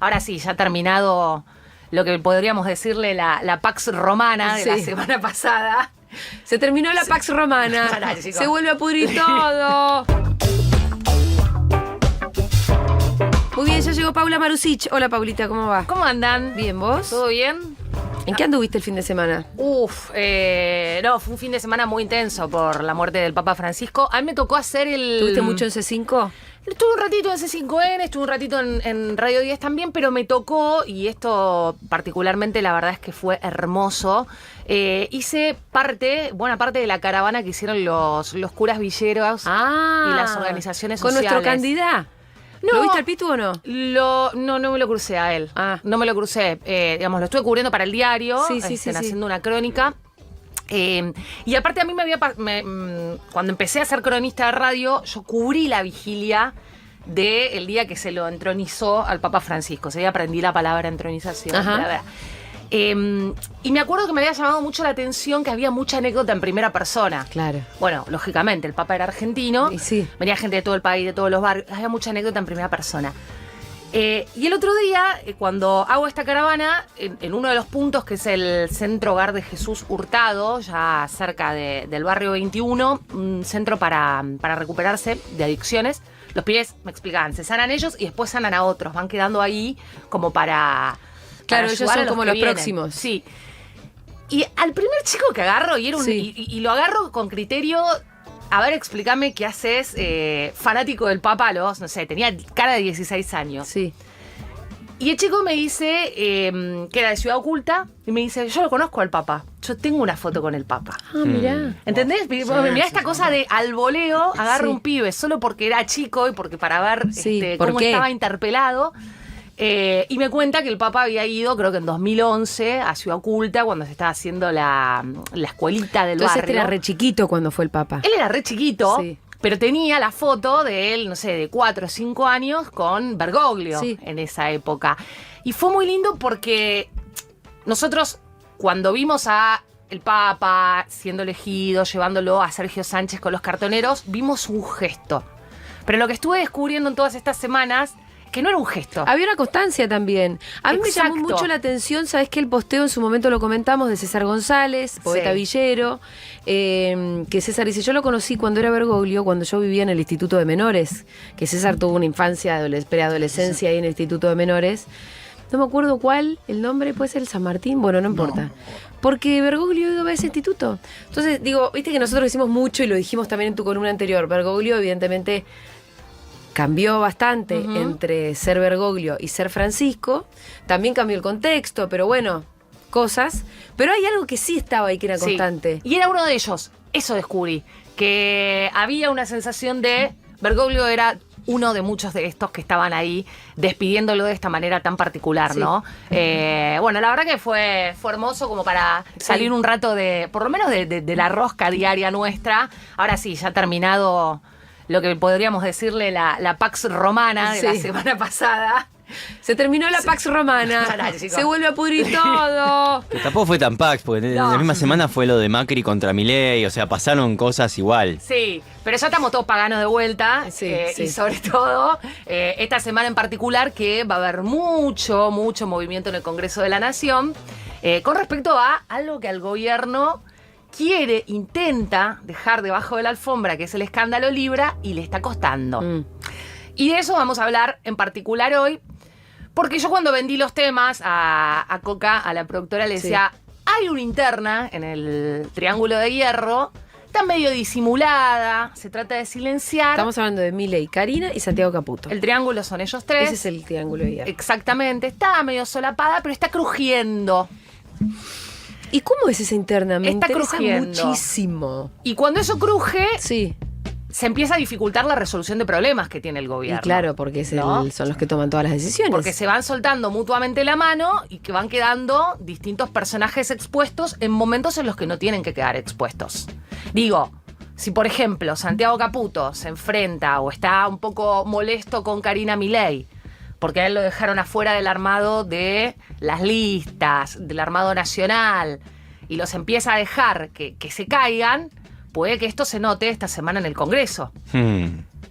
Ahora sí, ya ha terminado lo que podríamos decirle la Pax Romana de la semana pasada. Se terminó la Pax Romana. Se vuelve a pudrir todo. Muy bien, ya llegó Paula Marusic. Hola, Paulita, ¿cómo va? ¿Cómo andan? Bien, ¿vos? ¿Todo bien? ¿En qué anduviste el fin de semana? No, fue un fin de semana muy intenso por la muerte del Papa Francisco. A mí me tocó hacer ¿Tuviste mucho en C5? Estuve un ratito en C5N, estuve un ratito en Radio 10 también, pero me tocó, y esto particularmente la verdad es que fue hermoso, hice buena parte de la caravana que hicieron los curas villeros y las organizaciones con sociales. ¿Con nuestro candidato? No, ¿Lo viste al Pitu o no? No me lo crucé a él. No me lo crucé. Lo estuve cubriendo para el diario, haciendo una crónica. Y aparte a mí cuando empecé a ser cronista de radio, yo cubrí la vigilia del día que se lo entronizó al Papa Francisco. O sea, ya aprendí la palabra entronización. Y me acuerdo que me había llamado mucho la atención que había mucha anécdota en primera persona. Claro. Bueno, lógicamente, el Papa era argentino. Sí. Venía gente de todo el país, de todos los barrios. Había mucha anécdota en primera persona. Y el otro día, cuando hago esta caravana, en uno de los puntos, que es el Centro Hogar de Jesús Hurtado, ya cerca del barrio 21, un centro para recuperarse de adicciones, los pibes me explicaban, se sanan ellos y después sanan a otros, van quedando ahí como para... Claro, ellos son como los vienen. próximos. Sí. Y al primer chico que agarro, y lo agarro con criterio... A ver, explícame qué haces, fanático del Papa no sé, tenía cara de 16 años. Sí. Y el chico me dice que era de Ciudad Oculta, y me dice, yo lo conozco al Papa, yo tengo una foto con el Papa. Mirá. ¿Entendés? Mirá esta cosa de al voleo, agarra un pibe solo porque era chico y porque para ver cómo estaba interpelado. Y me cuenta que el Papa había ido, creo que en 2011, a Ciudad Oculta, cuando se estaba haciendo la escuelita del barrio. Entonces era re chiquito cuando fue el Papa. Él era re chiquito, pero tenía la foto de él, no sé, de 4 o 5 años con Bergoglio en esa época. Y fue muy lindo porque nosotros, cuando vimos a el Papa siendo elegido, llevándolo a Sergio Sánchez con los cartoneros, vimos un gesto. Pero lo que estuve descubriendo en todas estas semanas... que no era un gesto. Había una constancia también. A mí me llamó mucho la atención, ¿sabes qué? El posteo en su momento lo comentamos de César González, poeta villero, que César dice, yo lo conocí cuando era Bergoglio, cuando yo vivía en el Instituto de Menores, que César tuvo una infancia, preadolescencia ahí en el Instituto de Menores. No me acuerdo cuál, el nombre, puede ser el San Martín, bueno, no importa. Porque Bergoglio iba a ese instituto. Entonces, digo, viste que nosotros decimos mucho y lo dijimos también en tu columna anterior, Bergoglio evidentemente... cambió bastante entre ser Bergoglio y ser Francisco. También cambió el contexto, pero bueno, cosas. Pero hay algo que sí estaba ahí que era constante. Y era uno de ellos. Eso descubrí. Que había una sensación de... Bergoglio era uno de muchos de estos que estaban ahí despidiéndolo de esta manera tan particular, ¿no? Bueno, la verdad que fue hermoso como para salir un rato por lo menos de la rosca diaria nuestra. Ahora sí, ya ha terminado... lo que podríamos decirle la Pax Romana de la semana pasada. Se terminó la Pax Romana. Se vuelve a pudrir todo. Que tampoco fue tan Pax, porque en la misma semana fue lo de Macri contra Milei, o sea, pasaron cosas igual. Sí, pero ya estamos todos paganos de vuelta. Y sobre todo, esta semana en particular, que va a haber mucho movimiento en el Congreso de la Nación, con respecto a algo que al gobierno... intenta dejar debajo de la alfombra, que es el escándalo Libra, y le está costando. Y de eso vamos a hablar en particular hoy, porque yo cuando vendí los temas a Coca, a la productora, le decía, hay una interna en el Triángulo de Hierro, está medio disimulada, se trata de silenciar. Estamos hablando de Milei, Karina y Santiago Caputo. El triángulo son ellos tres. Ese es el Triángulo de Hierro. Exactamente, está medio solapada, pero está crujiendo. ¿Y cómo es esa interna? Me interesa muchísimo. Y cuando eso cruje, se empieza a dificultar la resolución de problemas que tiene el gobierno. Y claro, porque son los que toman todas las decisiones. Porque se van soltando mutuamente la mano y que van quedando distintos personajes expuestos en momentos en los que no tienen que quedar expuestos. Digo, si por ejemplo Santiago Caputo se enfrenta o está un poco molesto con Karina Milei, porque a él lo dejaron afuera del armado de las listas, del armado nacional, y los empieza a dejar que se caigan, puede que esto se note esta semana en el Congreso.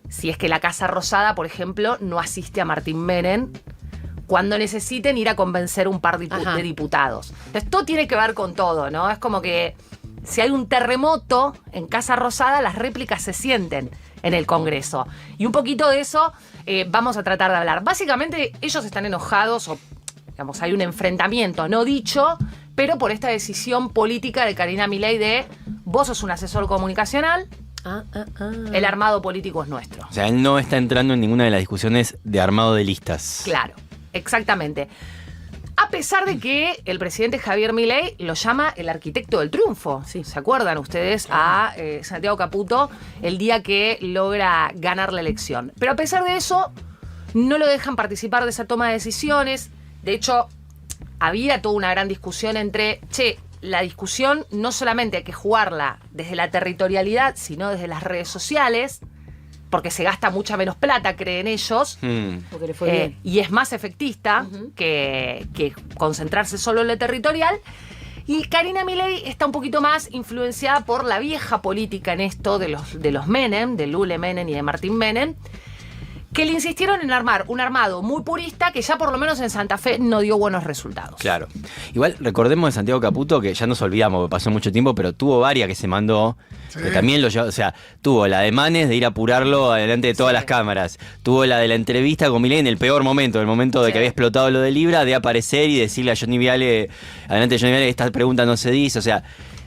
Si es que la Casa Rosada, por ejemplo, no asiste a Martín Menem cuando necesiten ir a convencer un par de diputados. Entonces, todo tiene que ver con todo, ¿no? Es como que si hay un terremoto en Casa Rosada, las réplicas se sienten en el Congreso. Y un poquito de eso vamos a tratar de hablar. Básicamente, ellos están enojados, o digamos, hay un enfrentamiento no dicho, pero por esta decisión política de Karina Milei de vos sos un asesor comunicacional, el armado político es nuestro. O sea, él no está entrando en ninguna de las discusiones de armado de listas. Claro, exactamente. A pesar de que el presidente Javier Milei lo llama el arquitecto del triunfo. Sí. ¿Se acuerdan ustedes a Santiago Caputo el día que logra ganar la elección? Pero a pesar de eso, no lo dejan participar de esa toma de decisiones. De hecho, había toda una gran discusión entre, la discusión no solamente hay que jugarla desde la territorialidad, sino desde las redes sociales, porque se gasta mucha menos plata, creen ellos, porque le fue bien. Y es más efectista que concentrarse solo en lo territorial. Y Karina Milei está un poquito más influenciada por la vieja política en esto de los Menem, de Lule Menem y de Martín Menem, que le insistieron en armar un armado muy purista que ya por lo menos en Santa Fe no dio buenos resultados. Claro. Igual recordemos de Santiago Caputo, que ya nos olvidamos, pasó mucho tiempo, pero tuvo varias que se mandó, que también lo llevó, o sea, tuvo la de Manes de ir a apurarlo adelante de todas las cámaras, tuvo la de la entrevista con Milei en el peor momento, el momento de que había explotado lo de Libra, de aparecer y decirle a Johnny Viale, adelante de Johnny Viale, esta pregunta no se dice, o sea,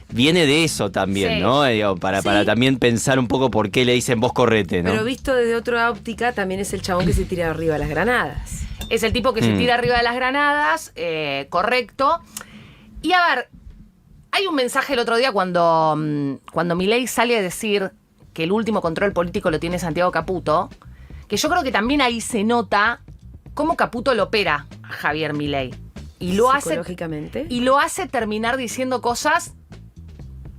viene de eso también, ¿no? Digo, para también pensar un poco por qué le dicen vos correte, ¿no? Pero visto desde otra óptica, también es el chabón que se tira arriba de las granadas. Es el tipo que se tira arriba de las granadas, correcto. Y a ver, hay un mensaje el otro día cuando Milei sale a decir que el último control político lo tiene Santiago Caputo, que yo creo que también ahí se nota cómo Caputo lo opera a Javier Milei. Y lo hace, y lo hace terminar diciendo cosas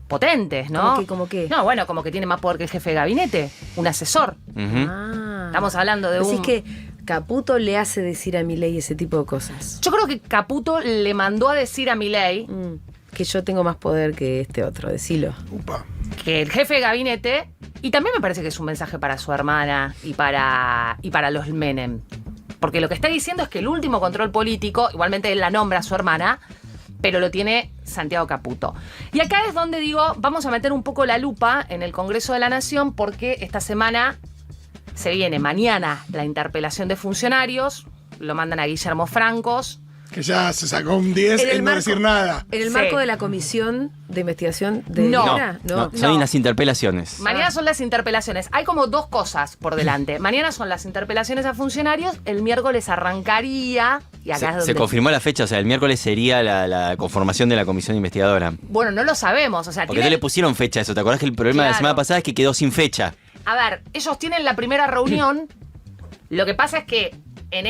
potentes, ¿no? ¿Cómo qué? No, bueno, como que tiene más poder que el jefe de gabinete, un asesor. Estamos hablando de Así que Caputo le hace decir a Milei ese tipo de cosas. Yo creo que Caputo le mandó a decir a Milei que yo tengo más poder que este otro, decilo. Que el jefe de gabinete, y también me parece que es un mensaje para su hermana y para los Menem. Porque lo que está diciendo es que el último control político, igualmente él la nombra a su hermana, pero lo tiene Santiago Caputo. Y acá es donde digo, vamos a meter un poco la lupa en el Congreso de la Nación, porque esta semana se viene mañana la interpelación de funcionarios, lo mandan a Guillermo Francos. Que ya se sacó un 10 en no decir nada. ¿En el marco de la comisión de investigación de Libra? No, son las interpelaciones. Mañana son las interpelaciones. Hay como dos cosas por delante. Mañana son las interpelaciones a funcionarios, el miércoles arrancaría, y acá es donde se confirmó la fecha, o sea, el miércoles sería la conformación de la comisión investigadora. Bueno, no lo sabemos, o sea, porque no le pusieron fecha a eso. ¿Te acordás que el problema de la semana pasada es que quedó sin fecha? A ver, ellos tienen la primera reunión. Lo que pasa es que en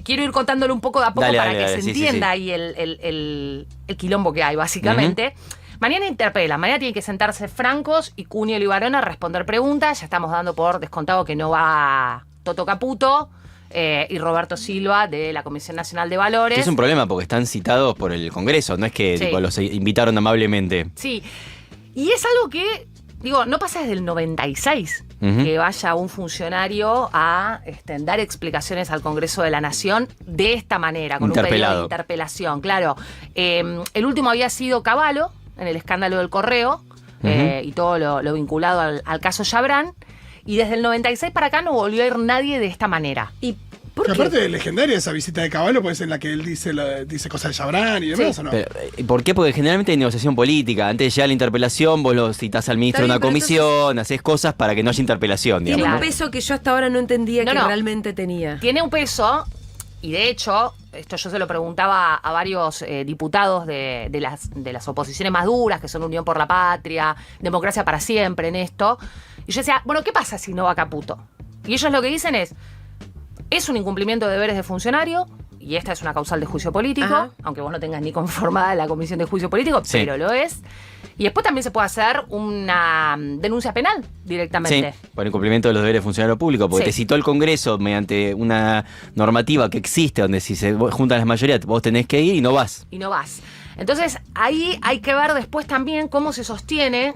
quiero ir contándole un poco de a poco para que se entienda ahí el quilombo que hay, básicamente. Mañana interpela, mañana tienen que sentarse Francos y Cunio Libarón a responder preguntas. Ya estamos dando por descontado que no va Toto Caputo y Roberto Silva de la Comisión Nacional de Valores. Que es un problema porque están citados por el Congreso, no es que tipo, los invitaron amablemente. Sí, y es algo que, digo, no pasa desde el 96 que vaya un funcionario a dar explicaciones al Congreso de la Nación de esta manera, con un pedido de interpelación. Claro, el último había sido Cavallo, en el escándalo del correo, y todo lo vinculado al caso Chabrán, y desde el 96 para acá no volvió a ir nadie de esta manera. ¿Y Porque aparte de legendaria esa visita de Cavallo, pues en la que él dice cosas de Chabrán y demás, ¿o no? Pero, ¿por qué? Porque generalmente hay negociación política. Antes de llegar a la interpelación, vos lo citás al ministro de una comisión, haces cosas para que no haya interpelación. Tiene un peso que yo hasta ahora no entendía que realmente tenía. Tiene un peso, y de hecho, esto yo se lo preguntaba a varios diputados de las oposiciones más duras, que son Unión por la Patria, Democracia para Siempre en esto. Y yo decía, bueno, ¿qué pasa si no va Caputo? Y ellos lo que dicen es un incumplimiento de deberes de funcionario, y esta es una causal de juicio político, aunque vos no tengas ni conformada la comisión de juicio político, pero lo es. Y después también se puede hacer una denuncia penal directamente. Sí, por incumplimiento de los deberes de funcionario público, porque te citó el Congreso mediante una normativa que existe, donde si se juntan las mayorías vos tenés que ir y no vas. Y no vas. Entonces, ahí hay que ver después también cómo se sostiene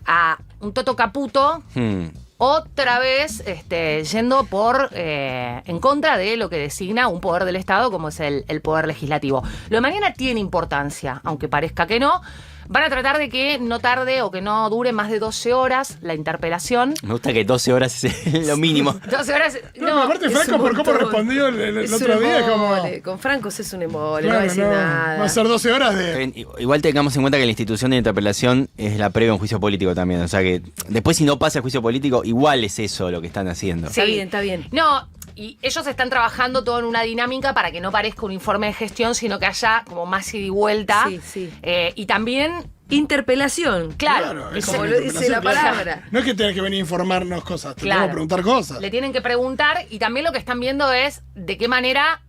a un Toto Caputo otra vez yendo en contra de lo que designa un poder del Estado como es el poder legislativo. Lo de mañana tiene importancia, aunque parezca que no. Van a tratar de que no tarde o que no dure más de 12 horas la interpelación. Me gusta que 12 horas es lo mínimo. 12 horas. No, aparte Franco, por cómo respondió el otro día, como. Con Franco es un embole, Claro, no va a decir nada. Va a ser 12 horas de. Igual tengamos en cuenta que la institución de interpelación es la previa a un juicio político también. O sea que después, si no pasa el juicio político, igual es eso lo que están haciendo. Sí. Está bien. No. Y ellos están trabajando todo en una dinámica para que no parezca un informe de gestión, sino que haya como más ida y vuelta. Sí. Y también. Interpelación. Claro. Es como lo dice la palabra. No es que tengas que venir a informarnos cosas, te Claro. tenemos que preguntar cosas. Le tienen que preguntar y también lo que están viendo es de qué manera,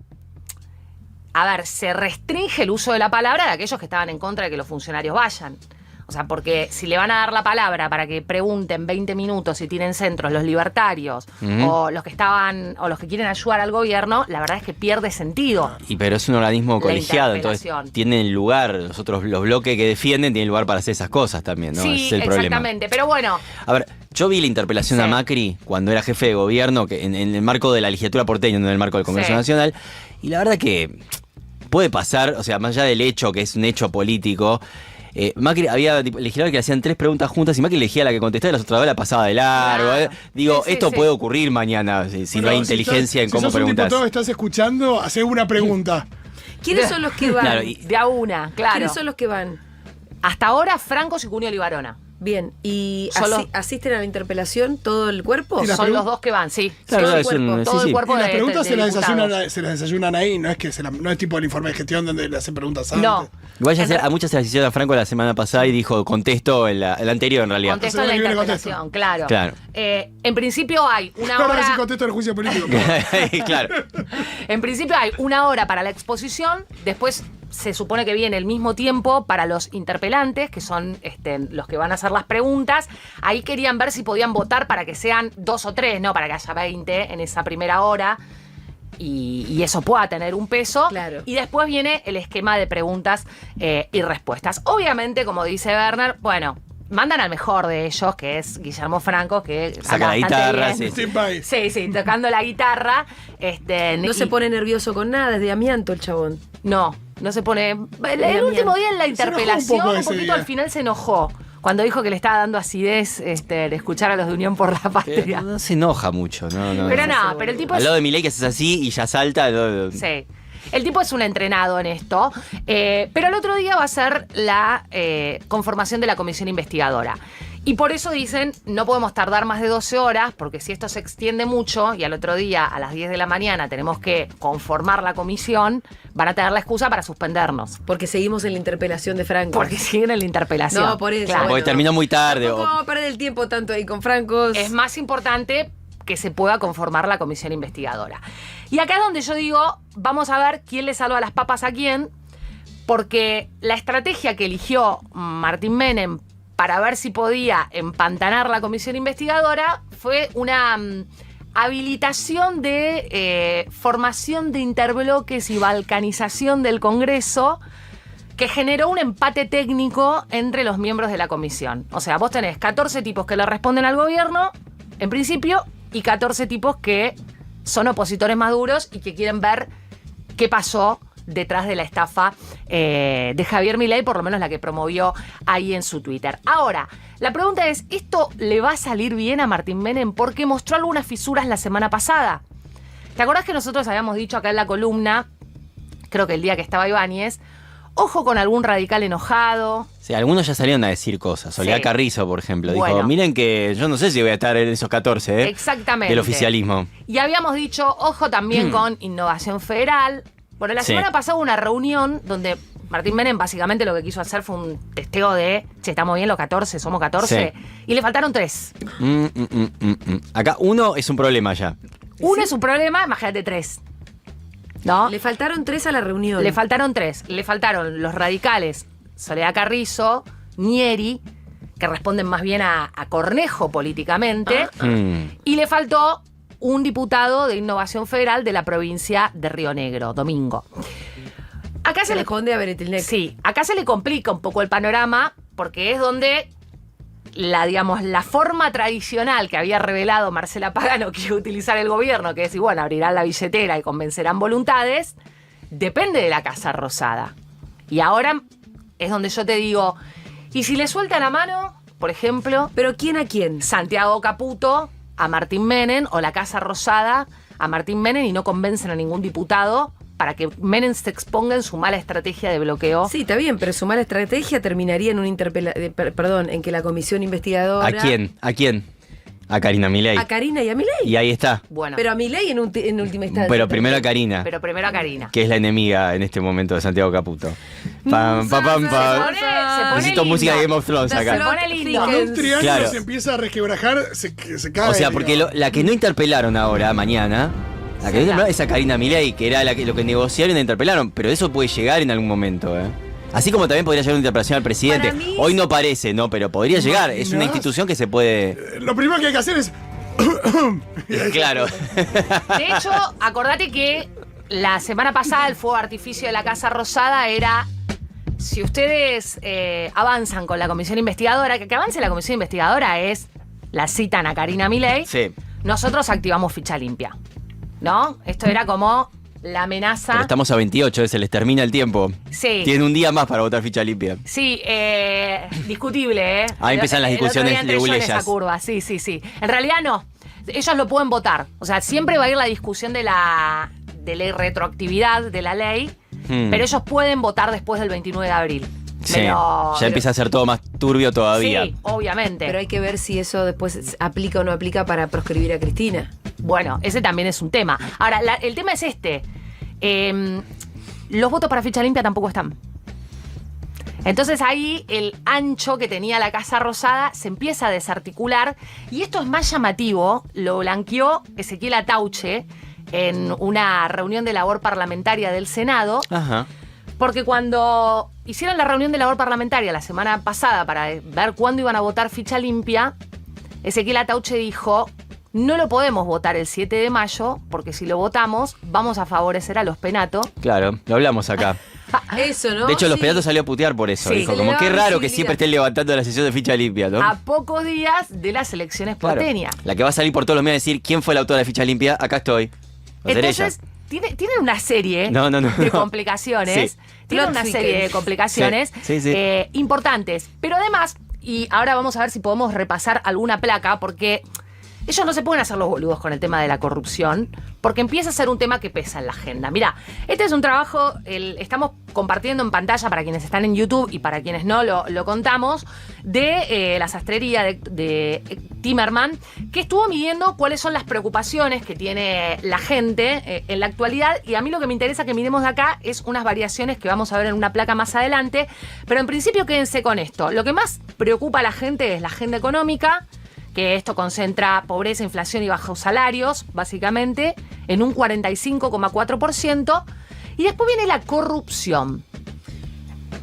se restringe el uso de la palabra de aquellos que estaban en contra de que los funcionarios vayan. O sea, porque si le van a dar la palabra para que pregunten 20 minutos y tienen centros los libertarios o los que quieren ayudar al gobierno, la verdad es que pierde sentido. Pero es un organismo La colegiado, entonces interpelación. tienen lugar, los bloques que defienden tienen lugar para hacer esas cosas también, ¿no? Sí, Ese es el problema. exactamente. Pero bueno, A ver, yo vi la interpelación Sí. a Macri cuando era jefe de gobierno, que en el marco de la legislatura porteña, no en el marco del Congreso Sí. Nacional, y la verdad que puede pasar, o sea, más allá del hecho que es un hecho político. Macri había legisladores que le hacían 3 preguntas juntas y Macri elegía la que contestaba y las otras 2 la pasaba de largo. Claro. Digo, Sí, sí, esto sí. puede ocurrir mañana si no hay inteligencia en cómo Si sos un preguntas. diputado que estás escuchando, hace una pregunta. ¿Quiénes son los que van? Claro, y- de a una, claro. ¿Quiénes son los que van? Hasta ahora, Franco, Cicunio y Libarona. Bien, ¿y Solo- asisten a la interpelación todo el cuerpo? Y las Son pregun- los dos que van, sí. Claro, todo el es un- cuerpo, sí, todo el sí. cuerpo Y las de- preguntas de se las diputados. desayunan ahí, no es tipo el informe de gestión donde le hacen preguntas antes. No. Igual a muchas se las hicieron a Franco la semana pasada y dijo, contesto el anterior en realidad. Contesto en la Semana que viene interpelación, claro. Claro. En principio hay una Ahora sí hora. contesto el juicio político. Claro. En principio hay una hora para la exposición, después se supone que viene el mismo tiempo para los interpelantes, que son los que van a hacer las preguntas. Ahí querían ver si podían votar para que sean 2 o 3, no para que haya 20 en esa primera hora. Y eso pueda tener un peso. Claro. Y después viene el esquema de preguntas y respuestas. Obviamente, como dice Werner, bueno, mandan al mejor de ellos, que es Guillermo Franco, que Saca anda la bastante guitarra, bien. sí. Steve Vai. Sí, tocando la guitarra. No y- se pone nervioso con nada, es de amianto el chabón. No se pone. El último día en la Se enojó interpelación, un poco un ese poquito día. al final se enojó. Cuando dijo que le estaba dando acidez de escuchar a los de Unión por la Patria. No se enoja mucho, no. Pero no, pero el tipo Al es. lado de Milei que haces así y ya salta. Sí. El tipo es un entrenado en esto. Pero el otro día va a ser la conformación de la comisión investigadora. Y por eso dicen, no podemos tardar más de 12 horas, porque si esto se extiende mucho y al otro día a las 10 de la mañana tenemos que conformar la comisión, van a tener la excusa para suspendernos. Porque seguimos en la interpelación de Franco. Porque siguen en la interpelación. No, por eso. Claro. Porque terminó muy tarde. Tampoco vamos a perder el tiempo tanto ahí con Francos. Es más importante que se pueda conformar la comisión investigadora. Y acá es donde yo digo, vamos a ver quién le salva las papas a quién, porque la estrategia que eligió Martín Menem para ver si podía empantanar la comisión investigadora fue una habilitación de formación de interbloques y balcanización del Congreso que generó un empate técnico entre los miembros de la comisión. O sea, vos tenés 14 tipos que le responden al gobierno, en principio, y 14 tipos que son opositores maduros y que quieren ver qué pasó detrás de la estafa de Javier Milei, por lo menos la que promovió ahí en su Twitter. Ahora, la pregunta es, ¿esto le va a salir bien a Martín Menem? Porque mostró algunas fisuras la semana pasada. ¿Te acordás que nosotros habíamos dicho acá en la columna, creo que el día que estaba Ibáñez, ojo con algún radical enojado? Sí, algunos ya salieron a decir cosas. Soledad Sí. Carrizo, por ejemplo, Bueno. dijo, miren que yo no sé si voy a estar en esos 14, Exactamente. del oficialismo. Y habíamos dicho, ojo también con Innovación Federal. Bueno, la Sí. semana pasada hubo una reunión donde Martín Menem básicamente lo que quiso hacer fue un testeo de, che, estamos bien los 14, somos 14, Sí. y le faltaron 3. Acá uno es un problema ya. Uno es un problema, imagínate 3. ¿No? Le faltaron 3 a la reunión. Le faltaron 3. Le faltaron los radicales, Soledad Carrizo, Nieri, que responden más bien a Cornejo políticamente, y le faltó un diputado de Innovación Federal de la provincia de Río Negro, Domingo. Acá Se se le responde a Beretilnec. Sí, acá se le complica un poco el panorama porque es donde la forma tradicional que había revelado Marcela Pagano que iba a utilizar el gobierno, que es, y bueno, abrirán la billetera y convencerán voluntades, depende de la Casa Rosada. Y ahora es donde yo te digo, ¿y si le sueltan la mano, por ejemplo? ¿Pero quién a quién? Santiago Caputo a Martín Menem o la Casa Rosada a Martín Menem y no convencen a ningún diputado para que Menem se exponga en su mala estrategia de bloqueo. Sí, está bien, pero su mala estrategia terminaría en en que la comisión investigadora... ¿A quién? ¿A quién? A Karina Milei. A Karina y a Milei. Y ahí está. Bueno. Pero a Milei en última instancia. Pero primero a Karina. Pero primero a Karina. Que es la enemiga en este momento de Santiago Caputo. Pam, pam, pam, pam. Se pone Necesito lindo. música de Game of Thrones Se acá. pone lindo. Cuando un triángulo Claro. se empieza a resquebrajar, se cae. O sea, porque la que no interpelaron ahora, mañana, la que no interpelaron es a Karina Milei, que era lo que negociaron y la interpelaron. Pero eso puede llegar en algún momento, ¿eh? Así como también podría llegar una interpelación al presidente. Para mí- Hoy no parece, ¿no? Pero podría llegar. Es una institución que se puede... Lo primero que hay que hacer es. Claro. De hecho, acordate que la semana pasada el fuego artificio de la Casa Rosada era... Si ustedes avanzan con la comisión investigadora, que avance la comisión investigadora es... La citan a Karina Milei. Sí. Nosotros activamos ficha limpia. ¿No? Esto era como la amenaza... Pero estamos a 28, se les termina el tiempo. Sí. Tienen un día más para votar ficha limpia. Sí, discutible, ¿eh? Ahí empiezan las discusiones El otro día entré yo en leguleyas. esa curva, sí. En realidad no. Ellos lo pueden votar. O sea, siempre va a ir la discusión de la retroactividad de la ley, pero ellos pueden votar después del 29 de abril. Sí, Pero- ya empieza a ser todo más turbio todavía. Sí, obviamente. Pero hay que ver si eso después aplica o no aplica para proscribir a Cristina. Bueno, ese también es un tema. Ahora, el tema es este. Los votos para ficha limpia tampoco están. Entonces ahí el ancho que tenía la Casa Rosada se empieza a desarticular y esto es más llamativo, lo blanqueó Ezequiel Atauche en una reunión de labor parlamentaria del Senado, Ajá. porque cuando hicieron la reunión de labor parlamentaria la semana pasada para ver cuándo iban a votar ficha limpia, Ezequiel Atauche dijo: no lo podemos votar el 7 de mayo, porque si lo votamos, vamos a favorecer a los penatos. Claro, lo hablamos acá. Eso, ¿no? De hecho, los Sí. penatos salió a putear por eso. Sí. Dijo, Se le como daba qué raro que visibilidad. siempre estén levantando la sesión de ficha limpia, ¿no? A pocos días de las elecciones Claro. porteñas. La que va a salir por todos los medios a decir quién fue la autora de ficha limpia, acá estoy. Va a ser Entonces, tienen una serie No, de no. complicaciones. Sí. Tienen Plot una thickens. serie de complicaciones Sí. importantes. Pero además, y ahora vamos a ver si podemos repasar alguna placa, porque ellos no se pueden hacer los boludos con el tema de la corrupción, porque empieza a ser un tema que pesa en la agenda. Mirá, este es un trabajo, estamos compartiendo en pantalla para quienes están en YouTube y para quienes no lo contamos, de la sastrería de Timerman, que estuvo midiendo cuáles son las preocupaciones que tiene la gente en la actualidad, y a mí lo que me interesa que miremos de acá es unas variaciones que vamos a ver en una placa más adelante, pero en principio quédense con esto. Lo que más preocupa a la gente es la agenda económica, que esto concentra pobreza, inflación y bajos salarios, básicamente, en un 45,4%. Y después viene la corrupción.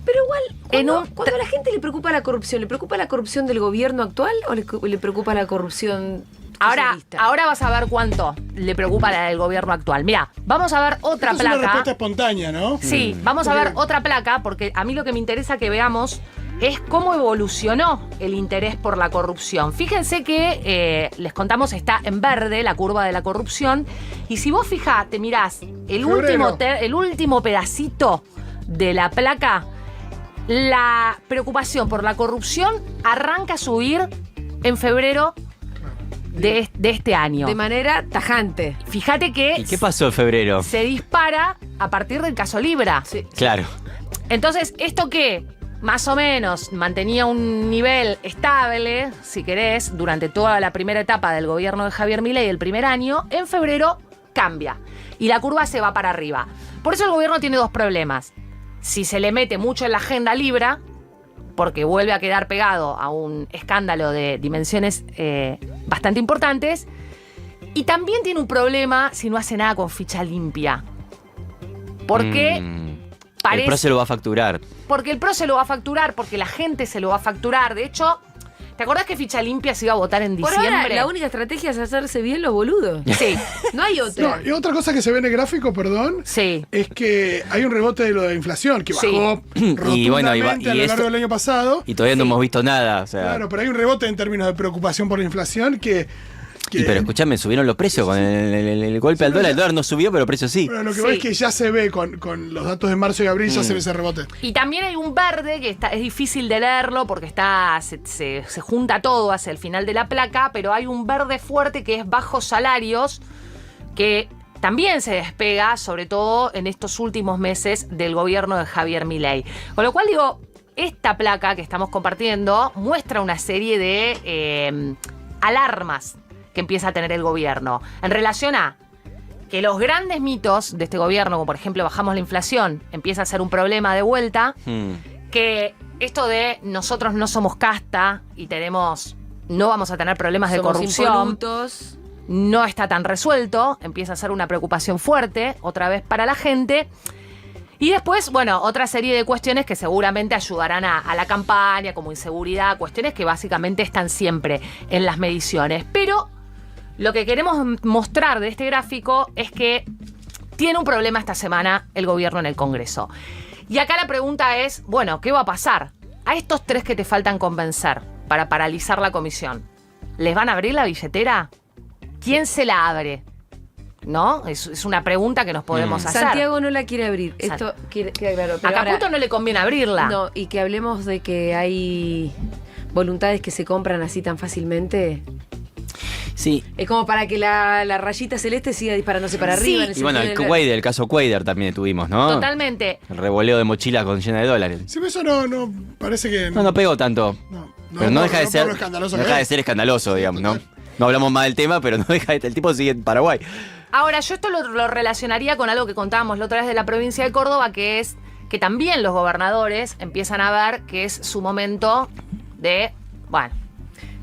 Pero igual, En cuando a la gente le preocupa la corrupción, ¿le preocupa la corrupción del gobierno actual o le preocupa la corrupción Ahora socialista? vas a ver cuánto le preocupa la del gobierno actual. Mira, vamos a ver otra Esto es una placa. respuesta espontánea, ¿no? Sí, vamos a ver otra placa, porque a mí lo que me interesa que veamos es cómo evolucionó el interés por la corrupción. Fíjense que, les contamos, está en verde la curva de la corrupción. Y si vos te mirás el último pedacito de la placa, la preocupación por la corrupción arranca a subir en febrero de este año. De manera tajante. Fíjate que ¿Y qué pasó en febrero? se dispara a partir del caso Libra. Sí. Claro. Entonces, esto que más o menos mantenía un nivel estable, si querés, durante toda la primera etapa del gobierno de Javier Milei, el primer año, en febrero cambia y la curva se va para arriba. Por eso el gobierno tiene dos problemas. Si se le mete mucho en la agenda Libra, porque vuelve a quedar pegado a un escándalo de dimensiones bastante importantes, y también tiene un problema si no hace nada con ficha limpia. Porque El PRO se lo va a facturar. Porque el PRO se lo va a facturar, porque la gente se lo va a facturar. De hecho, ¿Te acordás que Ficha Limpia se iba a votar en Por diciembre? ahora, la única estrategia es hacerse bien los boludos. Sí. No hay otra. No, y otra cosa que se ve en el gráfico, perdón, Sí. es que hay un rebote de lo de inflación que bajó Y bueno, rotundamente a lo largo del año pasado. Y todavía no hemos visto nada. O sea, Claro, pero hay un rebote en términos de preocupación por la inflación que pero escuchame, subieron los precios con el golpe al dólar. El dólar no subió, pero el precio sí. Bueno, lo que Sí. va es que ya se ve con los datos de marzo y abril, ya se ve ese rebote. Y también hay un verde que es difícil de leerlo porque se junta todo hacia el final de la placa, pero hay un verde fuerte que es bajos salarios, que también se despega, sobre todo en estos últimos meses del gobierno de Javier Milei. Con lo cual digo, esta placa que estamos compartiendo muestra una serie de alarmas que empieza a tener el gobierno en relación a que los grandes mitos de este gobierno, como por ejemplo bajamos la inflación, empieza a ser un problema de vuelta, que esto de nosotros no somos casta y no vamos a tener problemas de Somos corrupción, impolutos. no está tan resuelto, empieza a ser una preocupación fuerte otra vez para la gente. Y después, bueno, otra serie de cuestiones que seguramente ayudarán a la campaña, como inseguridad, cuestiones que básicamente están siempre en las mediciones. Pero lo que queremos mostrar de este gráfico es que tiene un problema esta semana el gobierno en el Congreso. Y acá la pregunta es, bueno, ¿qué va a pasar? A estos 3 que te faltan convencer para paralizar la comisión, ¿les van a abrir la billetera? ¿Quién se la abre? ¿No? Es una pregunta que nos podemos hacer. Santiago no la quiere abrir. Esto queda claro. Pero a Caputo no le conviene abrirla. No, y que hablemos de que hay voluntades que se compran así tan fácilmente. Sí. Es como para que la rayita celeste siga disparándose para Sí. arriba. En Y bueno, el caso Cuader también tuvimos, ¿no? Totalmente. El revoleo de mochilas con llena de dólares. Sí, pero eso no parece que. No pegó tanto. Pero no deja de ser. por lo escandaloso No que deja de es. ser escandaloso, digamos, ¿no? No hablamos más del tema, pero no deja de. El tipo sigue en Paraguay. Ahora, yo esto lo relacionaría con algo que contábamos la otra vez de la provincia de Córdoba, que es que también los gobernadores empiezan a ver que es su momento de, bueno,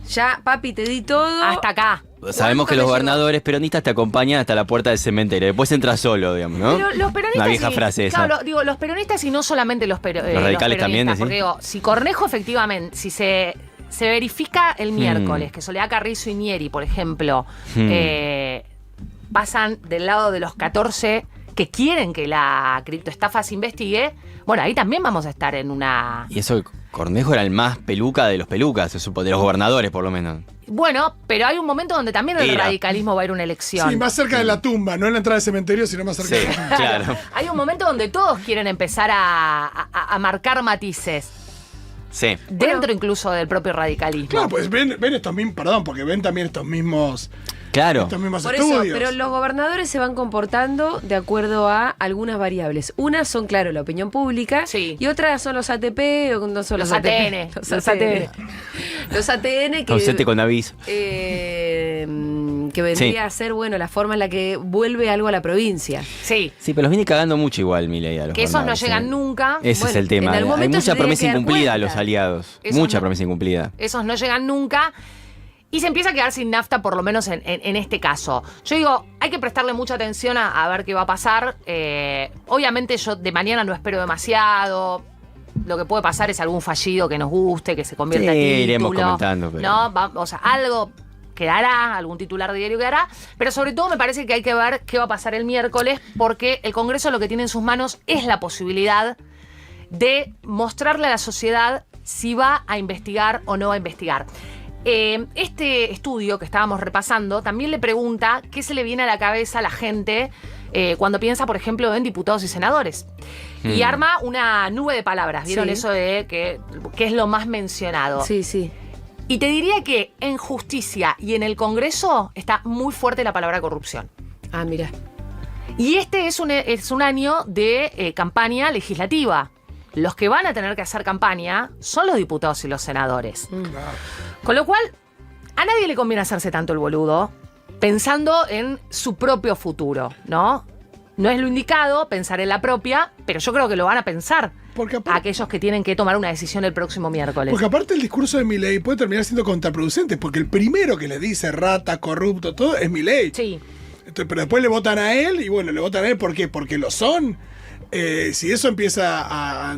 Ya, papi, te di todo. hasta acá. Sabemos que los gobernadores peronistas te acompañan hasta la puerta del cementerio. Después entras solo, digamos, ¿no? Pero los peronistas. Una vieja frase esa. Claro, digo, los peronistas y no solamente los radicales peronistas, también, ¿sí? porque digo, si Cornejo efectivamente, si se verifica el miércoles que Soledad Carrizo y Nieri, por ejemplo, pasan del lado de los 14 que quieren que la criptoestafa se investigue, bueno, ahí también vamos a estar en una... Y eso, Cornejo era el más peluca de los pelucas, se supo, de los gobernadores, por lo menos. Bueno, pero hay un momento donde también el radicalismo va a ir a una elección. Sí, más cerca de la tumba, no en la entrada del cementerio, sino más cerca Sí, de la tumba. claro. Hay un momento donde todos quieren empezar a marcar matices. Sí. Dentro incluso del propio radicalismo. Claro, pues ven estos mismos, perdón, porque ven también estos mismos Claro. Por eso, pero los gobernadores se van comportando de acuerdo a algunas variables. Unas son, claro, la opinión pública. Sí. Y otras son los ATP, o no son los ATN. ATP. Los ATN. Los ATN que... Ausente con aviso. que vendría a ser, bueno, la forma en la que vuelve algo a la provincia. Sí. Sí, pero los viene cagando mucho igual, Milei, a los Que esos no gobernadores, llegan nunca. Ese Bueno, es el tema. en algún Hay momento se mucha tiene promesa que dar incumplida a cuenta. los aliados. Esos Mucha no- promesa incumplida. Esos no llegan nunca. Y se empieza a quedar sin nafta, por lo menos en este caso. Yo digo, hay que prestarle mucha atención a ver qué va a pasar. Obviamente yo de mañana no espero demasiado. Lo que puede pasar es algún fallido que nos guste, que se convierta en título. Iremos comentando. Pero... ¿No? O sea, algo quedará, algún titular de diario quedará. Pero sobre todo me parece que hay que ver qué va a pasar el miércoles, porque el Congreso lo que tiene en sus manos es la posibilidad de mostrarle a la sociedad si va a investigar o no va a investigar. Este estudio que estábamos repasando también le pregunta qué se le viene a la cabeza a la gente cuando piensa, por ejemplo, en diputados y senadores. Y arma una nube de palabras. ¿Vieron Sí. eso de que es lo más mencionado? Sí, sí. Y te diría que en justicia y en el Congreso está muy fuerte la palabra corrupción. Ah, mira. Y este es un año de campaña legislativa. Los que van a tener que hacer campaña son los diputados y los senadores. Con lo cual, a nadie le conviene hacerse tanto el boludo pensando en su propio futuro, ¿no? No es lo indicado pensar en la propia, pero yo creo que lo van a pensar Porque a aparte, aquellos que tienen que tomar una decisión el próximo miércoles. porque aparte el discurso de Milei puede terminar siendo contraproducente, porque el primero que le dice rata, corrupto, todo es Milei. Sí. Entonces, pero después le votan a él, y bueno, le votan a él ¿por qué? Porque lo son. Si eso empieza a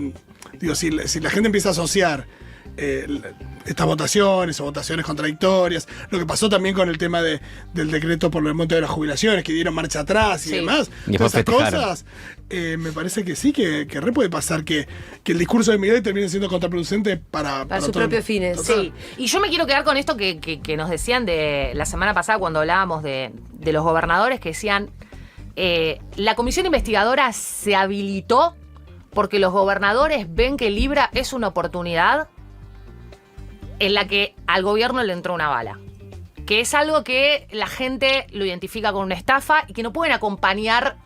digo, si la gente empieza a asociar estas votaciones o votaciones contradictorias. Lo que pasó también con el tema del decreto por el monto de las jubilaciones, que dieron marcha atrás y demás. Y todas esas festejaron. cosas, me parece que sí, que re puede pasar que el discurso de Milei termine siendo contraproducente para sus propios fines. Total. Sí, y yo me quiero quedar con esto que nos decían de la semana pasada cuando hablábamos de los gobernadores, que decían, la comisión investigadora se habilitó porque los gobernadores ven que Libra es una oportunidad en la que al gobierno le entró una bala. Que es algo que la gente lo identifica con una estafa y que no pueden acompañar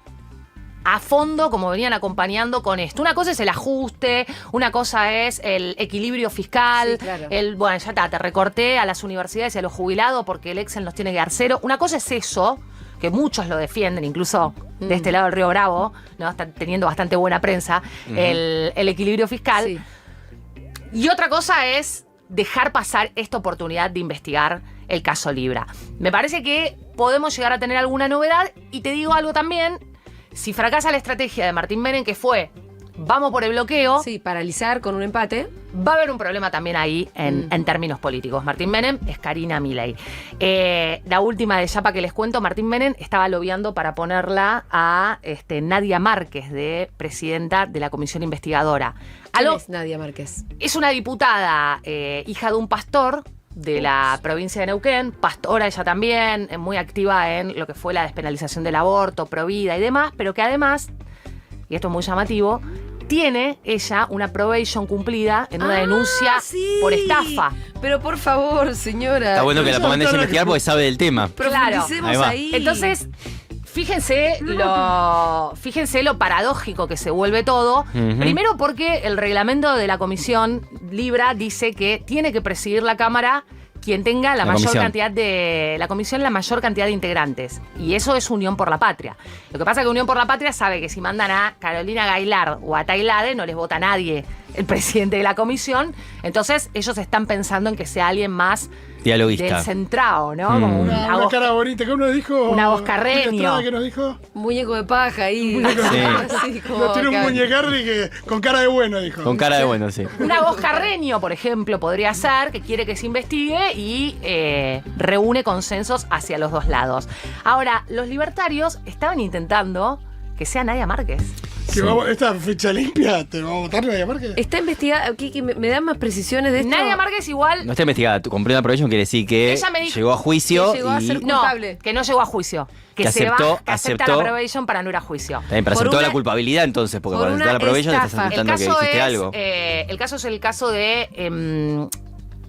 a fondo como venían acompañando con esto. Una cosa es el ajuste, una cosa es el equilibrio fiscal, Sí, claro. bueno, ya está, te recorté a las universidades y a los jubilados porque el Excel nos tiene que dar cero. Una cosa es eso, que muchos lo defienden, incluso de este lado del Río Bravo, ¿no? Está teniendo bastante buena prensa, el equilibrio fiscal. Sí. Y otra cosa es dejar pasar esta oportunidad de investigar el caso Libra. Me parece que podemos llegar a tener alguna novedad y te digo algo también, si fracasa la estrategia de Martín Menem, que fue vamos por el bloqueo, Sí, paralizar con un empate. va a haber un problema también ahí en términos políticos. Martín Menem es Karina Milei. La última de Yapa que les cuento, Martín Menem estaba lobeando para ponerla a Nadia Márquez de presidenta de la comisión investigadora. ¿Quién es Nadia Márquez? Es una diputada, hija de un pastor de la provincia de Neuquén, pastora ella también, muy activa en lo que fue la despenalización del aborto, provida y demás, pero que además, y esto es muy llamativo, tiene ella una probation cumplida en una denuncia sí. por estafa. Pero por favor, señora. Está bueno que la pongan a Claro. investigar porque sabe del tema. Profundicemos Ahí va. ahí. Entonces, fíjense lo paradójico que se vuelve todo. Ujú. Primero porque el reglamento de la comisión Libra dice que tiene que presidir la Cámara quien tenga la mayor comisión. cantidad de... La comisión, la mayor cantidad de integrantes. Y eso es Unión por la Patria. Lo que pasa es que Unión por la Patria sabe que si mandan a Carolina Gailard o a Tailade, no les vota nadie el presidente de la comisión. Entonces, ellos están pensando en que sea alguien más Dialoguista. del centrado, ¿no? Como Una voz- cara bonita, ¿qué uno dijo? Una voz carreño. ¿Qué nos dijo? Muñeco de paja ahí. Sí. Así como No, tiene un acá. muñecardi que con cara de bueno, dijo. Con cara de bueno, sí. Una voz Carreño, por ejemplo, podría ser, que quiere que se investigue y reúne consensos hacia los dos lados. Ahora, los libertarios estaban intentando que sea Nadia Márquez. Que vamos- esta fecha limpia, ¿te va a votar Nadia Márquez? Está investigada. ¿Me dan más precisiones de esto? Nadia Márquez igual... No está investigada. Tu completa probation quiere decir que Ella me dijo llegó a juicio que llegó a y ser No, culpable. que no llegó a juicio. Que, Que se aceptó- va, que acepta aceptó- la probation para no ir a juicio. también, pero Por aceptó una- la culpabilidad entonces, porque por para aceptar la una probation estás estafa. aceptando que hiciste algo. El caso es el caso de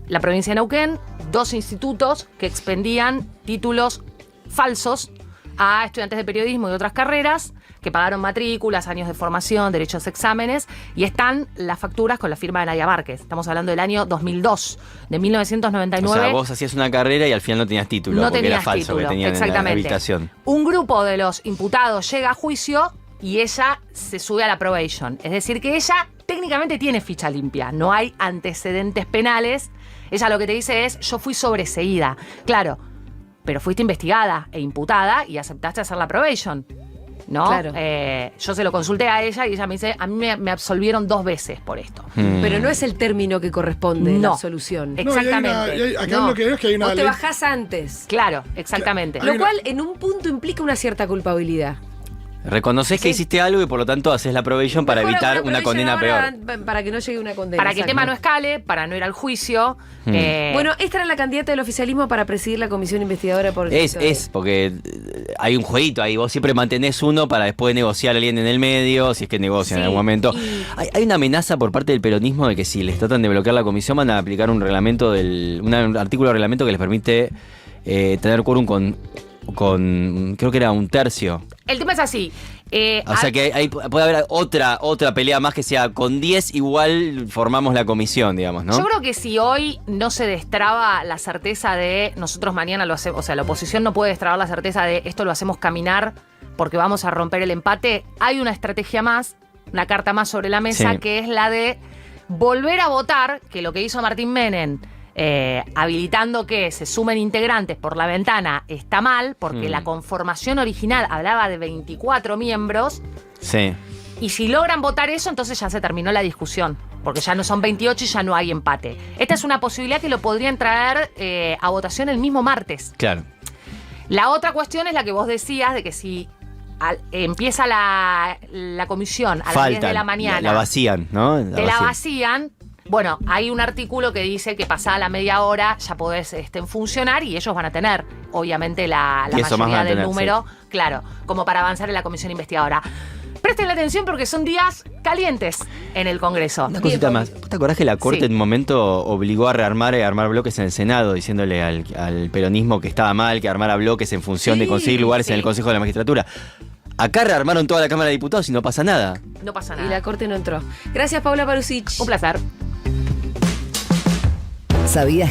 la provincia de Neuquén, 2 institutos que expendían títulos falsos a estudiantes de periodismo y otras carreras que pagaron matrículas, años de formación, derechos, exámenes, y están las facturas con la firma de Nadia Márquez. Estamos hablando del año 2002, de 1999. O sea, vos hacías una carrera y al final no tenías título, no porque tenías era falso título, que tenían en la exactamente. habilitación. Un grupo de los imputados llega a juicio y ella se sube a la probation. Es decir, que ella técnicamente tiene ficha limpia, no hay antecedentes penales. Ella lo que te dice es, yo fui sobreseída. Claro, pero fuiste investigada e imputada y aceptaste hacer la probation, ¿no? Claro. Yo se lo consulté a ella y ella me dice, a mí me absolvieron 2 veces por esto. Pero no es el término que corresponde la No. absolución. No, y hay una- Exactamente. y hay- acá No. lo que veo es que hay una Vos te ley. bajás antes. Claro, exactamente. Hay Lo una- cual en un punto implica una cierta culpabilidad. Reconoces que Sí. hiciste algo y por lo tanto haces la probation para Mejor evitar hago una probation condena ahora, peor. Para que no llegue una condena. Para que el exacto. tema no escale, para no ir al juicio. Bueno, esta era la candidata del oficialismo para presidir la comisión investigadora por el Es, porque hay un jueguito ahí. Vos siempre mantenés uno para después negociar a alguien en el medio, si es que negocian en Sí, algún momento. y- Hay una amenaza por parte del peronismo de que si les tratan de bloquear la comisión van a aplicar un reglamento un artículo de reglamento que les permite tener quórum con creo que era 1/3. El tema es así. O sea que ahí puede haber otra pelea más que sea con 10 igual formamos la comisión, digamos, ¿no? Yo creo que si hoy no se destraba la certeza de nosotros mañana lo hacemos, o sea, la oposición no puede destrabar la certeza de esto lo hacemos caminar porque vamos a romper el empate, hay una estrategia más, una carta más sobre la mesa, Sí. que es la de volver a votar, que lo que hizo Martín Menem, habilitando que se sumen integrantes por la ventana, está mal, porque la conformación original hablaba de 24 miembros, Sí. y si logran votar eso, entonces ya se terminó la discusión. porque ya no son 28 y ya no hay empate. Esta es una posibilidad que lo podrían traer a votación el mismo martes. Claro. La otra cuestión es la que vos decías, de que si empieza la comisión a las 10 de la mañana. La vacían, ¿no? La vacían. Bueno, hay un artículo que dice que pasada la media hora ya podés funcionar y ellos van a tener, obviamente, la mayoría del número, sí. Claro, como para avanzar en la comisión investigadora. Presten la atención porque son días calientes en el Congreso. Una cosita más. ¿Vos te acordás que la Corte en un momento obligó a armar bloques en el Senado, diciéndole al peronismo que estaba mal, que armara bloques en función de conseguir lugares en el Consejo de la Magistratura? Acá rearmaron toda la Cámara de Diputados y no pasa nada. No pasa nada. Y la Corte no entró. Gracias, Paula Parusic. Un placer. ¿Sabías